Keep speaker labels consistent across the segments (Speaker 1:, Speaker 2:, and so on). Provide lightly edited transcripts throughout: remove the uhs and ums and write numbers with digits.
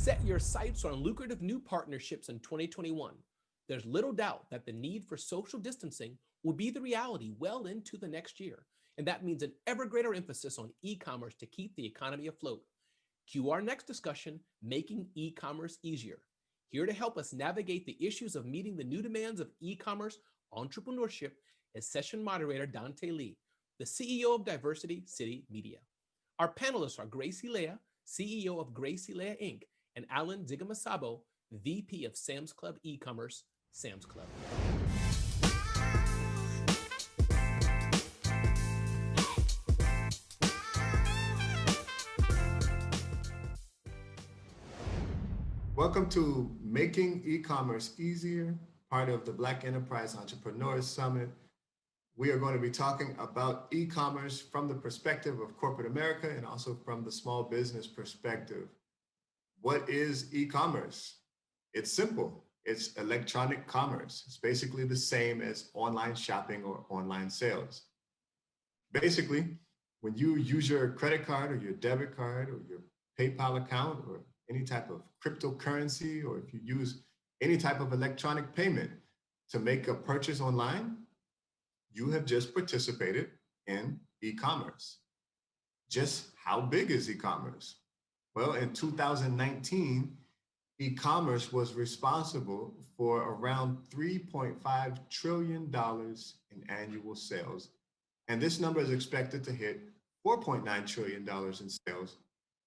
Speaker 1: Set your sights on lucrative new partnerships in 2021. There's little doubt that the need for social distancing will be the reality well into the next year, and that means an ever greater emphasis on e-commerce to keep the economy afloat. Cue our next discussion, Making E-commerce Easier. Here to help us navigate the issues of meeting the new demands of e-commerce entrepreneurship is session moderator Dante Lee, the CEO of Diversity City Media. Our panelists are Eleyae, CEO of Eleyae Inc., and Alain Nzigamasab, VP of Sam's Club E-commerce, Sam's Club.
Speaker 2: Welcome to Making E-commerce Easier, part of the Black Enterprise Entrepreneurs Summit. We are going to be talking about e-commerce from the perspective of corporate America and also from the small business perspective. What is e-commerce? It's simple. It's electronic commerce. It's basically the same as online shopping or online sales. Basically, when you use your credit card or your debit card or your PayPal account or any type of cryptocurrency, or if you use any type of electronic payment to make a purchase online, you have just participated in e-commerce. Just how big is e-commerce? Well, in 2019, e-commerce was responsible for around $3.5 trillion in annual sales. And this number is expected to hit $4.9 trillion in sales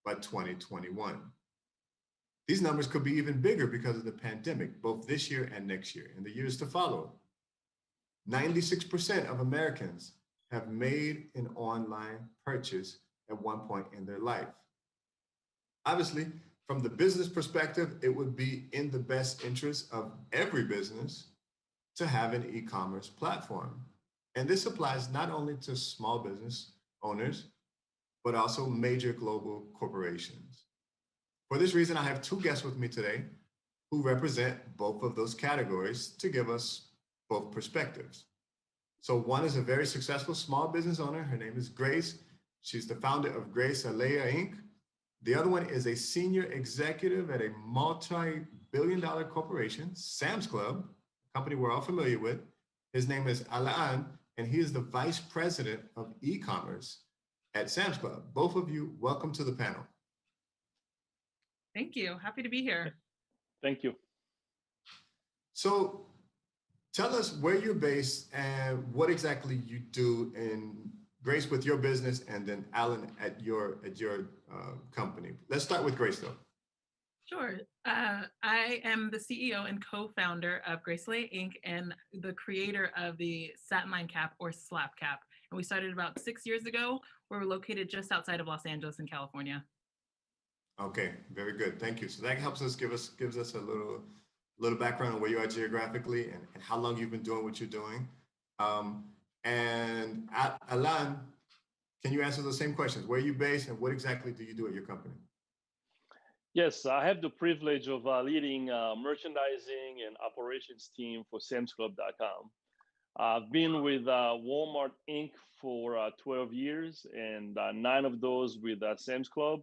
Speaker 2: by 2021. These numbers could be even bigger because of the pandemic, both this year and next year, and the years to follow. 96% of Americans have made an online purchase at one point in their life. Obviously, from the business perspective, it would be in the best interest of every business to have an e-commerce platform. And this applies not only to small business owners, but also major global corporations. For this reason, I have two guests with me today who represent both of those categories to give us both perspectives. So one is a very successful small business owner. Her name is Grace. She's the founder of Eleyae Inc. The other one is a senior executive at a multi-billion-dollar corporation, Sam's Club, a company we're all familiar with. His name is Alain, and he is the vice president of e-commerce at Sam's Club. Both of you, welcome to the panel.
Speaker 3: Thank you. Happy to be here.
Speaker 4: Thank you.
Speaker 2: So tell us where you're based and what exactly you do in Grace with your business, and then Alain at your company. Let's start with Grace though.
Speaker 3: Sure. I am the CEO and co-founder of Eleyae Inc. and the creator of the Satin Line Cap or SLAP Cap. And we started about 6 years ago. We're located just outside of Los Angeles in California. Okay,
Speaker 2: very good. Thank you. So that helps us gives us a little background on where you are geographically and how long you've been doing what you're doing. And Alain, can you answer those same questions? Where are you based and what exactly do you do at your company?
Speaker 4: Yes, I have the privilege of leading merchandising and operations team for SamsClub.com. I've been with Walmart Inc. for 12 years and 9 of those with Sam's Club.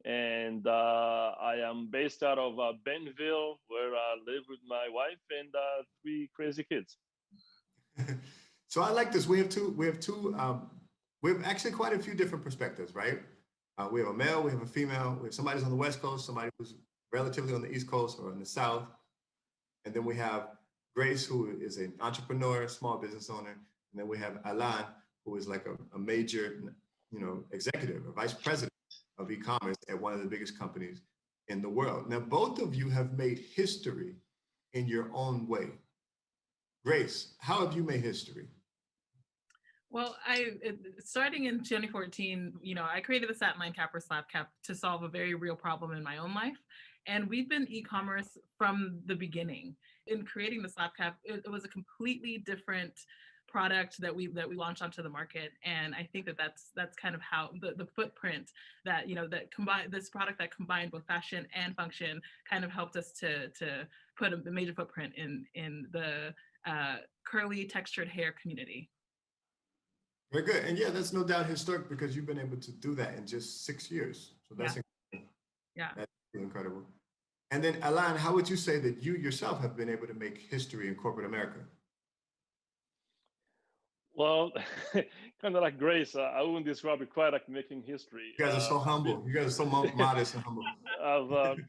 Speaker 4: And I am based out of Bentonville, where I live with my wife and 3 crazy kids.
Speaker 2: So I like this. We have actually quite a few different perspectives, right? We have a male, we have a female, we have somebody who's on the West Coast, somebody who's relatively on the East Coast or in the South. And then we have Grace, who is an entrepreneur, small business owner. And then we have Alain, who is like a major, executive, a vice president of e-commerce at one of the biggest companies in the world. Now, both of you have made history in your own way. Grace, how have you made history?
Speaker 3: Well, starting in 2014, I created the Satin Line Cap or SLAP Cap to solve a very real problem in my own life. And we've been e-commerce from the beginning. In creating the SLAP Cap, it was a completely different product that we launched onto the market, and I think that's kind of how the footprint that that combined this product that combined both fashion and function kind of helped us to put a major footprint in the curly textured hair community.
Speaker 2: Very good, and yeah, that's no doubt historic because you've been able to do that in just 6 years. So that's incredible.
Speaker 3: Yeah.
Speaker 2: That's incredible. And then Alain, how would you say that you yourself have been able to make history in corporate America?
Speaker 4: Well, kind of like Grace, I wouldn't describe it quite like making history.
Speaker 2: You guys are so humble. You guys are so modest and humble.
Speaker 4: I've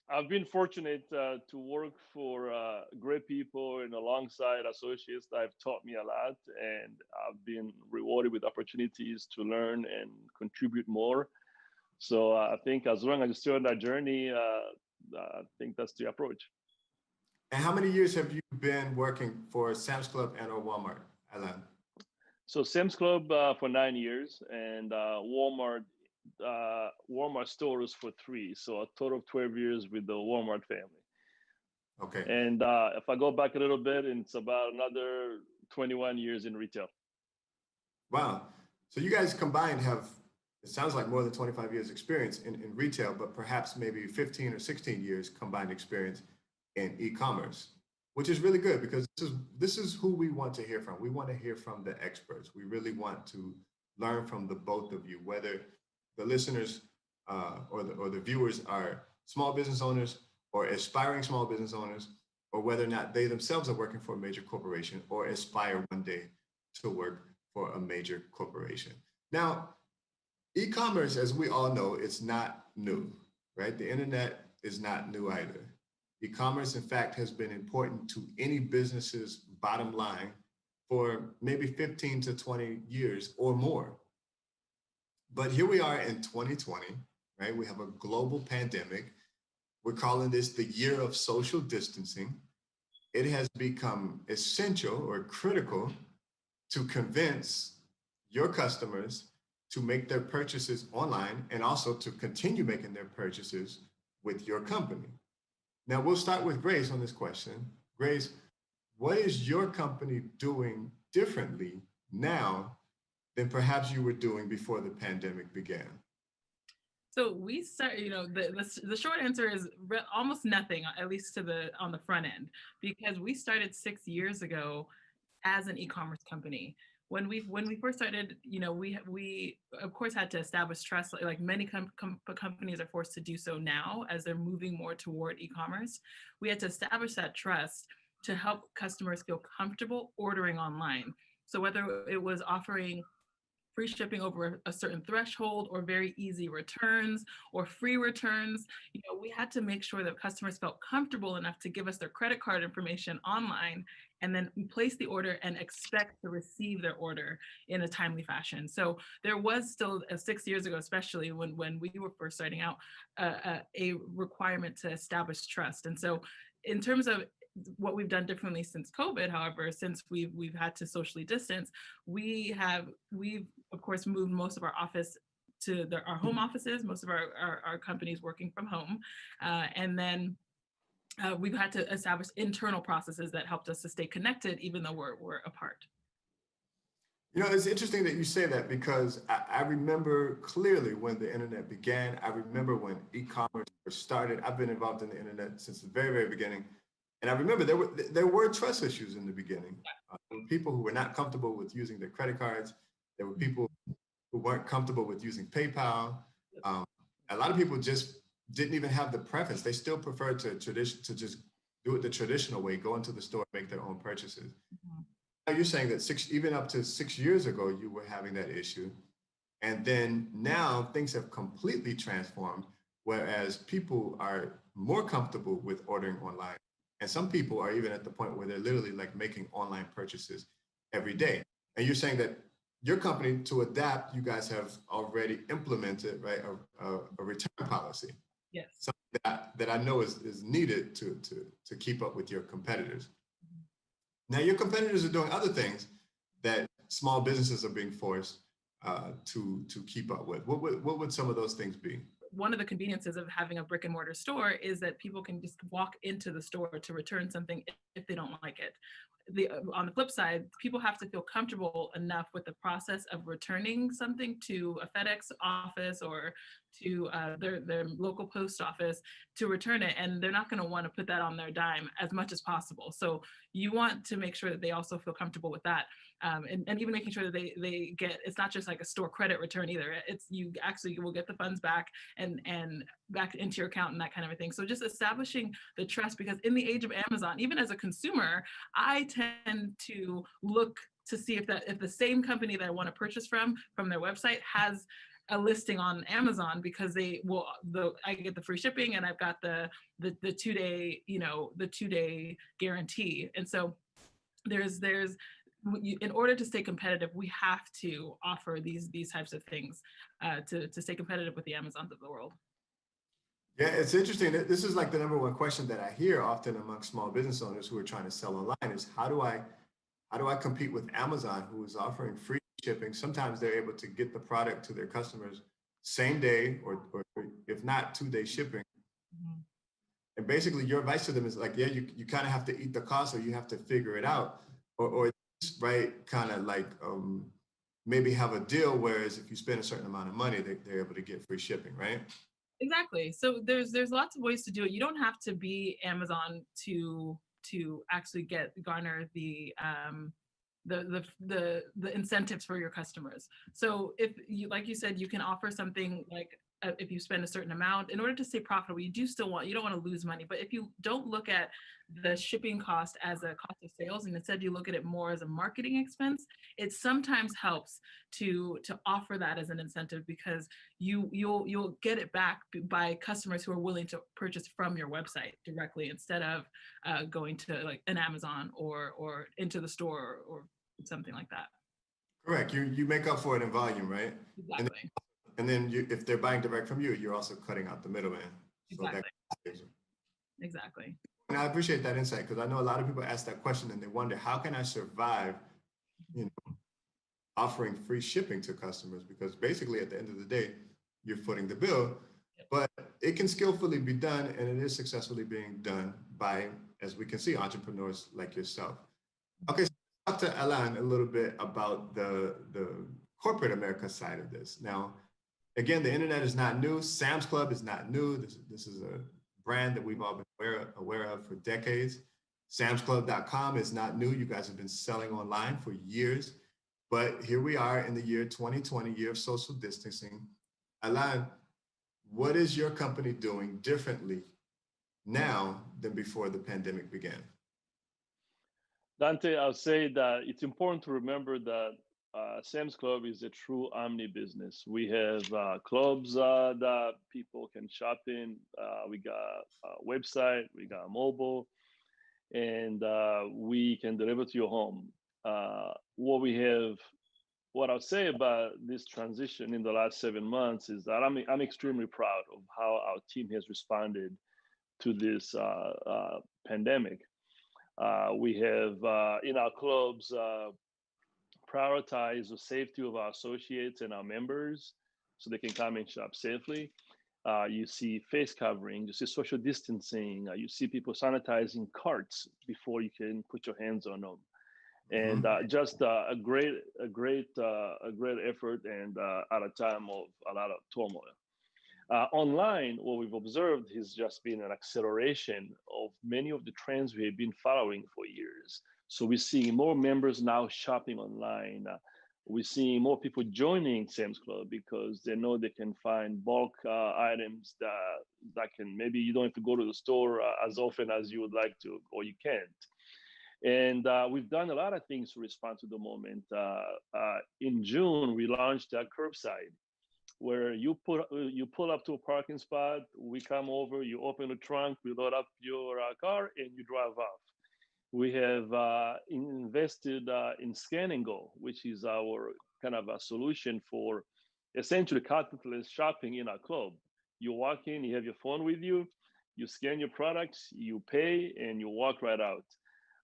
Speaker 4: I've been fortunate to work for great people and alongside associates that have taught me a lot, and I've been rewarded with opportunities to learn and contribute more. So I think as long as you're still on that journey, I think that's the approach.
Speaker 2: And how many years have you been working for Sam's Club and or Walmart, Alain?
Speaker 4: So Sam's Club for 9 years, and Walmart stores for 3. So a total of 12 years with the Walmart family.
Speaker 2: Okay.
Speaker 4: And if I go back a little bit, it's about another 21 years in retail.
Speaker 2: Wow. So you guys combined have, it sounds like more than 25 years experience in retail, but perhaps maybe 15 or 16 years combined experience in e-commerce, which is really good because this is who we want to hear from. We want to hear from the experts. We really want to learn from the both of you, whether the listeners or the viewers are small business owners or aspiring small business owners, or whether or not they themselves are working for a major corporation or aspire one day to work for a major corporation. Now, e-commerce, as we all know, it's not new, right? The internet is not new either. E-commerce, in fact, has been important to any business's bottom line for maybe 15 to 20 years or more. But here we are in 2020, right? We have a global pandemic. We're calling this the year of social distancing. It has become essential or critical to convince your customers to make their purchases online and also to continue making their purchases with your company. Now, we'll start with Grace on this question. Grace, what is your company doing differently now than perhaps you were doing before the pandemic began?
Speaker 3: So we start, the short answer is almost nothing, at least on the front end, because we started 6 years ago as an e-commerce company. When we first started, we of course had to establish trust, like many companies are forced to do so now as they're moving more toward e-commerce. We had to establish that trust to help customers feel comfortable ordering online. So whether it was offering free shipping over a certain threshold or very easy returns or free returns, we had to make sure that customers felt comfortable enough to give us their credit card information online and then place the order and expect to receive their order in a timely fashion. So there was still 6 years ago, especially when we were first starting out, a requirement to establish trust. And so in terms of what we've done differently since COVID, however, since we've had to socially distance, we've of course moved most of our office to our home offices, most of our companies working from home. And then we've had to establish internal processes that helped us to stay connected even though we're apart.
Speaker 2: It's interesting that you say that because I remember clearly when the internet began. I remember when e-commerce started. I've been involved in the internet since the very, very beginning. And I remember there were trust issues in the beginning. There were people who were not comfortable with using their credit cards. There were people who weren't comfortable with using PayPal. A lot of people just didn't even have the preference. They still preferred to just do it the traditional way, go into the store, make their own purchases. Mm-hmm. Now you're saying that even up to 6 years ago, you were having that issue. And then now things have completely transformed, whereas people are more comfortable with ordering online. And some people are even at the point where they're literally like making online purchases every day. And you're saying that your company, to adapt, you guys have already implemented, right, a return policy.
Speaker 3: Yes.
Speaker 2: Something that I know is needed to keep up with your competitors. Mm-hmm. Now, your competitors are doing other things that small businesses are being forced to keep up with. What would some of those things be?
Speaker 3: One of the conveniences of having a brick and mortar store is that people can just walk into the store to return something if they don't like it. On the flip side, people have to feel comfortable enough with the process of returning something to a FedEx office or to their local post office to return it, and they're not going to want to put that on their dime as much as possible. So you want to make sure that they also feel comfortable with that, and even making sure that they get, it's not just like a store credit return either. It's you will get the funds back, and back into your account and that kind of a thing. So just establishing the trust, because in the age of Amazon, even as a consumer, I tend to look to see if the same company that I want to purchase from their website has a listing on Amazon, because I get the free shipping and I've got the 2-day, the 2-day guarantee. And so there's in order to stay competitive, we have to offer these types of things to stay competitive with the Amazons of the world.
Speaker 2: Yeah, it's interesting. This is like the number one question that I hear often among small business owners who are trying to sell online is how do I compete with Amazon, who is offering free shipping? Sometimes they're able to get the product to their customers same day or if not 2-day shipping.
Speaker 3: Mm-hmm.
Speaker 2: And basically your advice to them is like, yeah, you kind of have to eat the cost or you have to figure it out or right, kind of like maybe have a deal, whereas if you spend a certain amount of money, they're able to get free shipping, right?
Speaker 3: Exactly. So there's lots of ways to do it. You don't have to be Amazon to actually garner the incentives for your customers. So if you, like you said, you can offer something like if you spend a certain amount, in order to stay profitable, you don't want to lose money. But if you don't look at the shipping cost as a cost of sales, and instead you look at it more as a marketing expense, it sometimes helps to offer that as an incentive, because you'll get it back by customers who are willing to purchase from your website directly, instead of going to like an Amazon or into the store or something like that.
Speaker 2: Correct. You make up for it in volume, right?
Speaker 3: Exactly.
Speaker 2: And then if they're buying direct from you, you're also cutting out the middleman.
Speaker 3: Exactly.
Speaker 2: So
Speaker 3: Exactly.
Speaker 2: and I appreciate that insight, because I know a lot of people ask that question and they wonder, how can I survive, offering free shipping to customers? Because basically at the end of the day, you're footing the bill, but it can skillfully be done, and it is successfully being done by, as we can see, entrepreneurs like yourself. Okay, so let's talk to Alain a little bit about the corporate America side of this. Now, again, the internet is not new. Sam's Club is not new. This is a brand that we've all been aware of for decades. SamsClub.com is not new. You guys have been selling online for years. But here we are in the year 2020, year of social distancing. Alain, what is your company doing differently now than before the pandemic began?
Speaker 4: Dante, I'll say that it's important to remember that Sam's Club is a true omni business. We have clubs that people can shop in. We got a website, we got mobile, and we can deliver to your home. What I'll say about this transition in the last 7 months is that I'm extremely proud of how our team has responded to this pandemic. We have in our clubs prioritize the safety of our associates and our members so they can come and shop safely. You see face covering, you see social distancing, you see people sanitizing carts before you can put your hands on them. And just a great effort, and at a time of a lot of turmoil. Online, what we've observed has just been an acceleration of many of the trends we have been following for years. So we're seeing more members now shopping online. We're seeing more people joining Sam's Club because they know they can find bulk items that can, maybe you don't have to go to the store as often as you would like to, or you can't. And we've done a lot of things to respond to the moment. In June, we launched Curbside, where you pull up to a parking spot, we come over, you open the trunk, we load up your car, and you drive off. We have invested in Scan and Go, which is our kind of a solution for essentially contactless shopping in our club. You walk in, you have your phone with you, you scan your products, you pay, and you walk right out.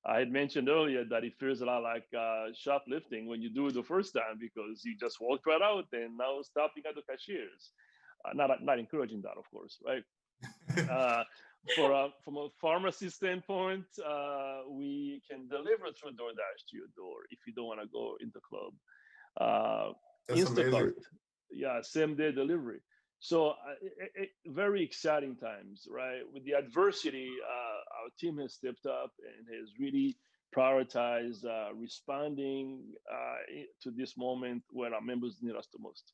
Speaker 4: I had mentioned earlier that it feels a lot like shoplifting when you do it the first time, because you just walked right out and now stopping at the cashiers. Not encouraging that, of course, right? From a pharmacy standpoint, we can deliver through DoorDash to your door if you don't want to go in the club.
Speaker 2: That's
Speaker 4: Instacart,
Speaker 2: amazing.
Speaker 4: yeah, same day delivery. So very exciting times, right? With the adversity, our team has stepped up and has really prioritized responding to this moment when our members need us the most.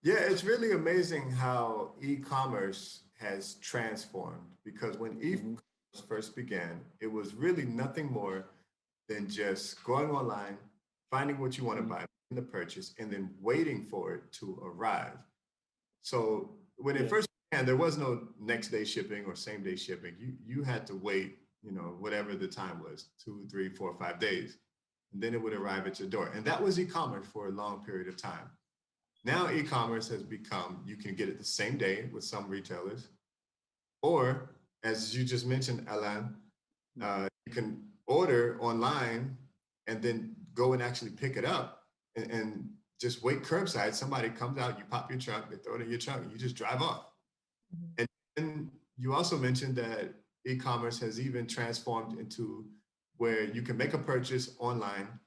Speaker 2: Yeah, it's really amazing how e-commerce has transformed because when
Speaker 4: Mhm.
Speaker 2: e-commerce first began, it was really nothing more than just going online, finding what you want to
Speaker 4: Mhm.
Speaker 2: buy, making the purchase, and then waiting for it to arrive. So when it
Speaker 4: Yeah.
Speaker 2: first began, there was no next day shipping or same day shipping. You had to wait, whatever the time was, 2, 3, 4, 5 days, and then it would arrive at your door. And that was e-commerce for a long period of time. Now e-commerce has become you can get it the same day with some retailers, or as you just mentioned, Alain, you can order online and then go and actually pick it up and just wait curbside. Somebody comes out, you pop your trunk, they throw it in your trunk, and you just drive off.
Speaker 3: Mhm.
Speaker 2: And then you also mentioned that e-commerce has even transformed into where you can make a purchase online,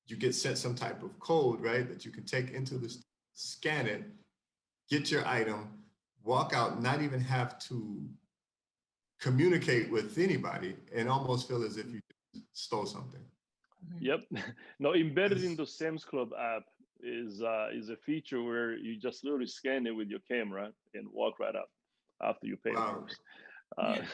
Speaker 2: you get sent some type of code, right, that you can take into the scan it, get your item, walk out, not even have to communicate with anybody, and almost feel as if you stole something.
Speaker 3: Mhm.
Speaker 4: Yep. Now embedded in
Speaker 2: That's-
Speaker 4: the Sam's Club app is a feature where you just literally scan it with your camera and walk right up after you pay, of
Speaker 2: wow,
Speaker 4: course. Uh,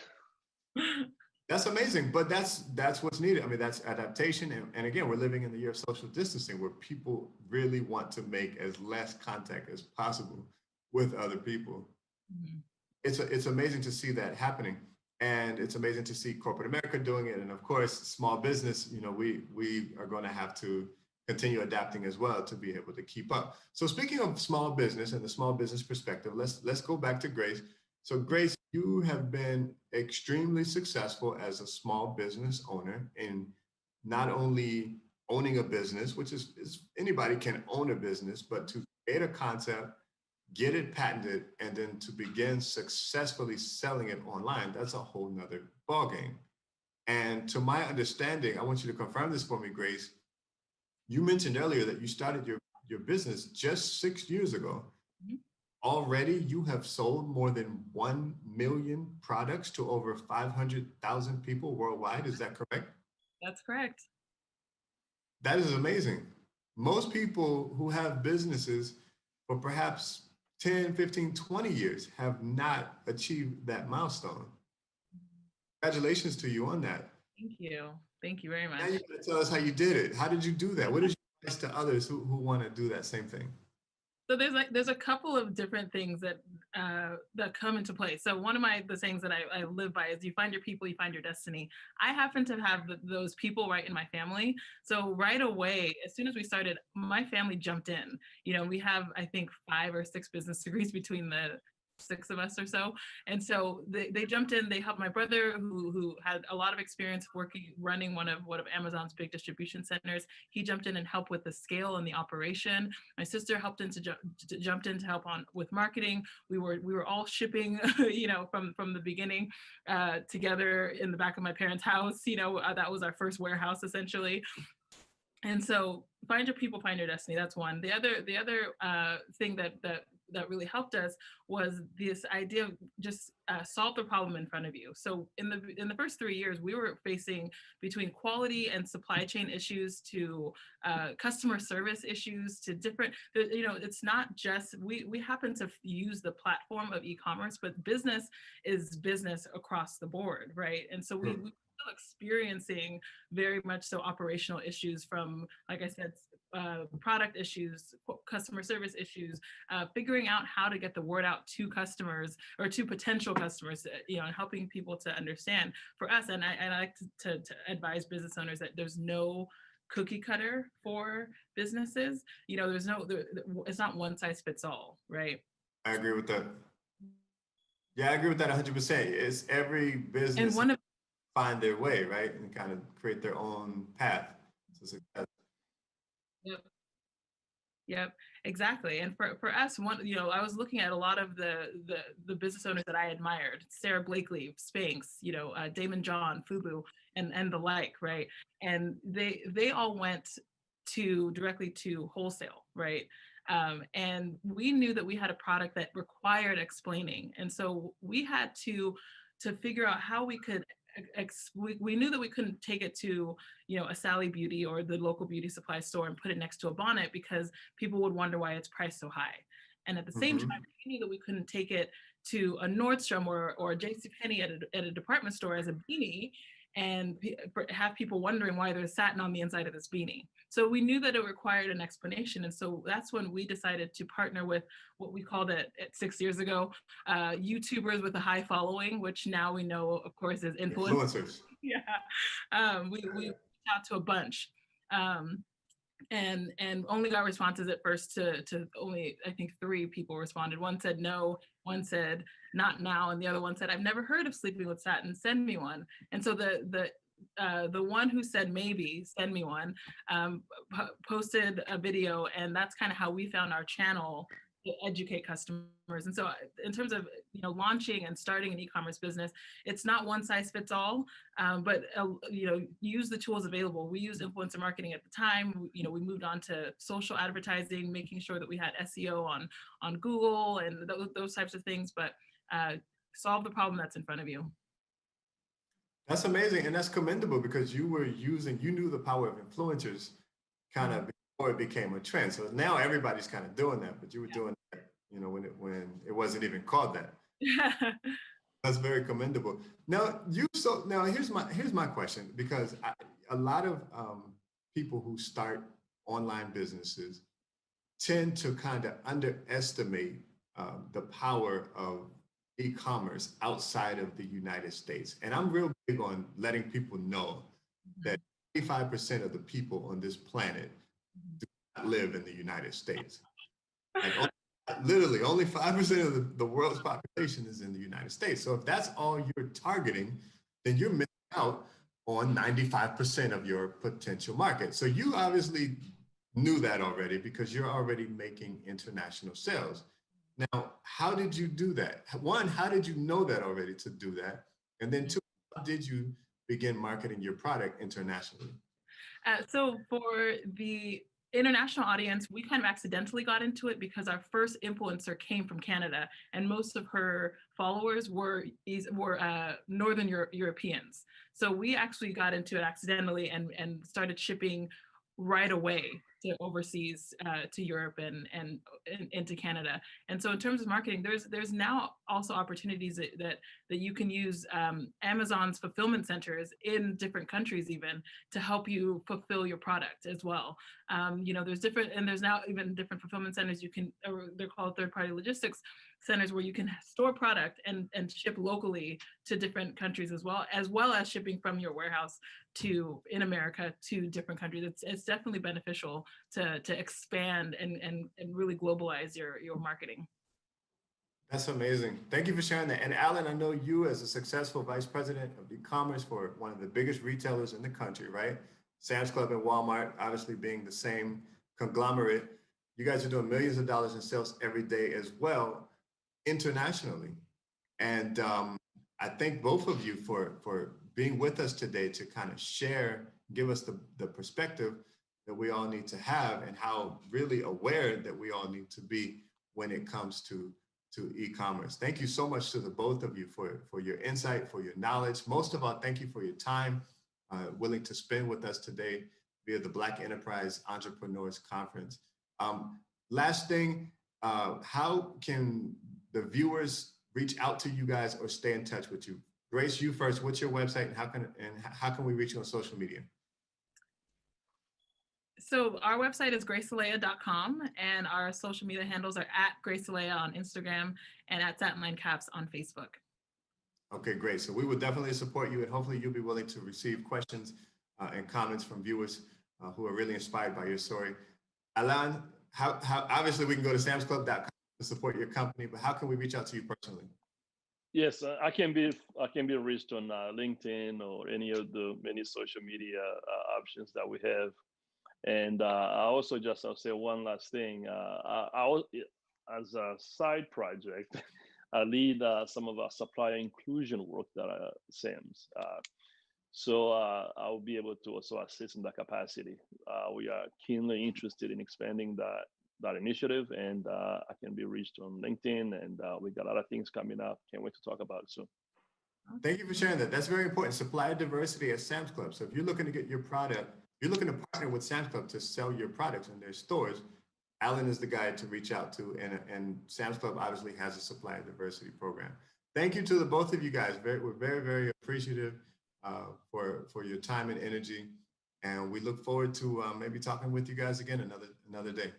Speaker 2: that's amazing. But that's what's needed. I mean, that's adaptation, and again, we're living in the year of social distancing, where people really want to make as less contact as possible with other people.
Speaker 3: Mhm.
Speaker 2: It's amazing to see that happening, and it's amazing to see corporate America doing it, and of course small business. We are going to have to continue adapting as well to be able to keep up. So speaking of small business and the small business perspective, let's go back to Grace. So Grace, you have been extremely successful as a small business owner in not only owning a business, which is anybody can own a business, but to create a concept, get it patented, and then to begin successfully selling it online, that's a whole nother ballgame. And to my understanding, I want you to confirm this for me, Grace. You mentioned earlier that you started your business just 6 years ago.
Speaker 3: Mhm.
Speaker 2: Already, you have sold more than 1 million products to over 500,000 people worldwide. Is that correct?
Speaker 3: That's correct.
Speaker 2: That is amazing. Most people who have businesses for perhaps 10, 15, 20 years have not achieved that milestone. Congratulations to you on that.
Speaker 3: Thank you. Thank you very
Speaker 2: Now
Speaker 3: much.
Speaker 2: you gotta tell us how you did it. How did you do that? What is your advice to others who want to do that same thing?
Speaker 3: So there's a couple of different things that come into play. So one of the things that I live by is you find your people, you find your destiny. I happen to have those people right in my family. So right away, as soon as we started, my family jumped in. We have I think 5 or 6 business degrees between the 6 of us or so, and so they jumped in. They helped my brother who had a lot of experience running one of Amazon's big distribution centers. He jumped in and helped with the scale and the operation. My sister helped jumped in to help on with marketing. We were all shipping, from the beginning, together in the back of my parents' house. That was our first warehouse essentially. And so find your people, find your destiny. That's one. The other thing that really helped us was this idea of just solve the problem in front of you. So in the first 3 years, we were facing between quality and supply chain issues to customer service issues to different. It's not just we happen to use the platform of e-commerce, but business is business across the board, right? And so we still experiencing very much so operational issues from, like I said, product issues, customer service issues, figuring out how to get the word out to customers or to potential customers, and helping people to understand. For us, and I like to advise business owners that there's no cookie cutter for businesses. It's not one size fits all, right?
Speaker 2: I agree with that. Yeah, I agree with that 100%. It's every
Speaker 3: And
Speaker 2: business
Speaker 3: one of
Speaker 2: find their way, right? And kind of create their own path to success.
Speaker 3: Yep. Yep, exactly. And for us, I was looking at a lot of the business owners that I admired: Sarah Blakely, Spanx, Damon John, Fubu, and the like, right? And they all went directly to wholesale, right? And we knew that we had a product that required explaining, and so we had to figure out how we could. We knew that we couldn't take it to a Sally Beauty or the local beauty supply store and put it next to a bonnet because people would wonder why it's priced so high. And at the same time, we knew that we couldn't take it to a Nordstrom or a JCPenney at a department store as a beanie and have people wondering why there's satin on the inside of this beanie. So we knew that it required an explanation. And so that's when we decided to partner with what we called it 6 years ago, YouTubers with a high following, which now we know, of course, is influencers. Yeah, we reached out to a bunch. And only got responses at first to only, I think, 3 people responded. One said no, one said not now, and the other one said, I've never heard of sleeping with satin, send me one. And so the one who said maybe, send me one, posted a video, and that's kind of how we found our channel to educate customers. And so in terms of launching and starting an e-commerce business, it's not one size fits all, but use the tools available. We used influencer marketing at the time. We moved on to social advertising, making sure that we had SEO on Google and those types of things, but solve the problem that's in front of you.
Speaker 2: That's amazing, and that's commendable because you knew the power of influencers kind of before it became a trend. So now everybody's kind of doing that, but you were doing that, when it wasn't even called that. That's very commendable. Now here's my question, because a lot of people who start online businesses tend to kind of underestimate the power of e-commerce outside of the United States. And I'm real big on letting people know that 85% of the people on this planet do not live in the United States. Like literally only 5% of the world's population is in the United States. So if that's all you're targeting, then you're missing out on 95% of your potential market. So you obviously knew that already because you're already making international sales. Now, how did you do that? One, how did you know that already to do that? And then 2, how did you begin marketing your product internationally?
Speaker 3: So for the international audience, we kind of accidentally got into it because our first influencer came from Canada, and most of her followers were Northern Europeans. So we actually got into it accidentally and started shipping right away to overseas, to Europe and into Canada. And so in terms of marketing, there's now also opportunities that you can use Amazon's fulfillment centers in different countries even to help you fulfill your product as well. There's now even different fulfillment centers they're called third-party logistics centers, where you can store product and ship locally to different countries as well as shipping from your warehouse in America to different countries. It's definitely beneficial to expand and really globalize your marketing.
Speaker 2: That's amazing. Thank you for sharing that. And Alain, I know you as a successful vice president of e-commerce for one of the biggest retailers in the country, right? Sam's Club and Walmart, obviously being the same conglomerate. You guys are doing millions of dollars in sales every day as well, internationally. And I thank both of you for being with us today to kind of give us the perspective that we all need to have, and how really aware that we all need to be when it comes to e-commerce. Thank you so much to the both of you for your insight, for your knowledge. Most of all, thank you for your time, willing to spend with us today via the Black Enterprise Entrepreneurs Conference. Last thing, how can the viewers reach out to you guys or stay in touch with you? Grace, you first. What's your website, and how can we reach you on social media?
Speaker 3: So our website is graceeleyae.com, and our social media handles are @GraceEleyae on Instagram and @SatMineCaps on Facebook. Okay, great. So we will definitely support you, and hopefully you'll be willing to receive questions and comments from viewers who are really inspired by your story. Alain, how obviously we can go to samsclub.com to support your company, but how can we reach out to you personally?
Speaker 4: Yes, I can be reached on LinkedIn or any of the many social media options that we have. And I also I'll say one last thing. As a side project, I lead some of our supplier inclusion work at Sam's. So I will be able to also assist in that capacity. We are keenly interested in expanding that initiative, and I can be reached on LinkedIn, and we got other things coming up. Can't wait to talk about it soon. Thank you for sharing that. That's very important. Supplier diversity at Sam's Club. So if you're looking to get your product, you're looking to partner with Sam's Club to sell your products in their stores,
Speaker 2: Alain is the guy to reach out to, and Sam's Club obviously has a supplier diversity program. Thank you to the both of you guys. We're very, very appreciative for your time and energy, and we look forward to maybe talking with you guys again another day.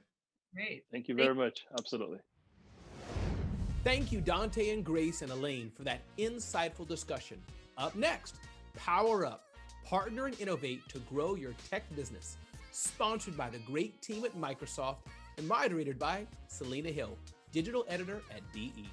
Speaker 3: Great.
Speaker 4: Thank you very much. Absolutely.
Speaker 1: Thank you, Dante and Grace and Alain, for that insightful discussion. Up next, Power Up, partner and innovate to grow your tech business. Sponsored by the great team at Microsoft and moderated by Selena Hill, digital editor at BE.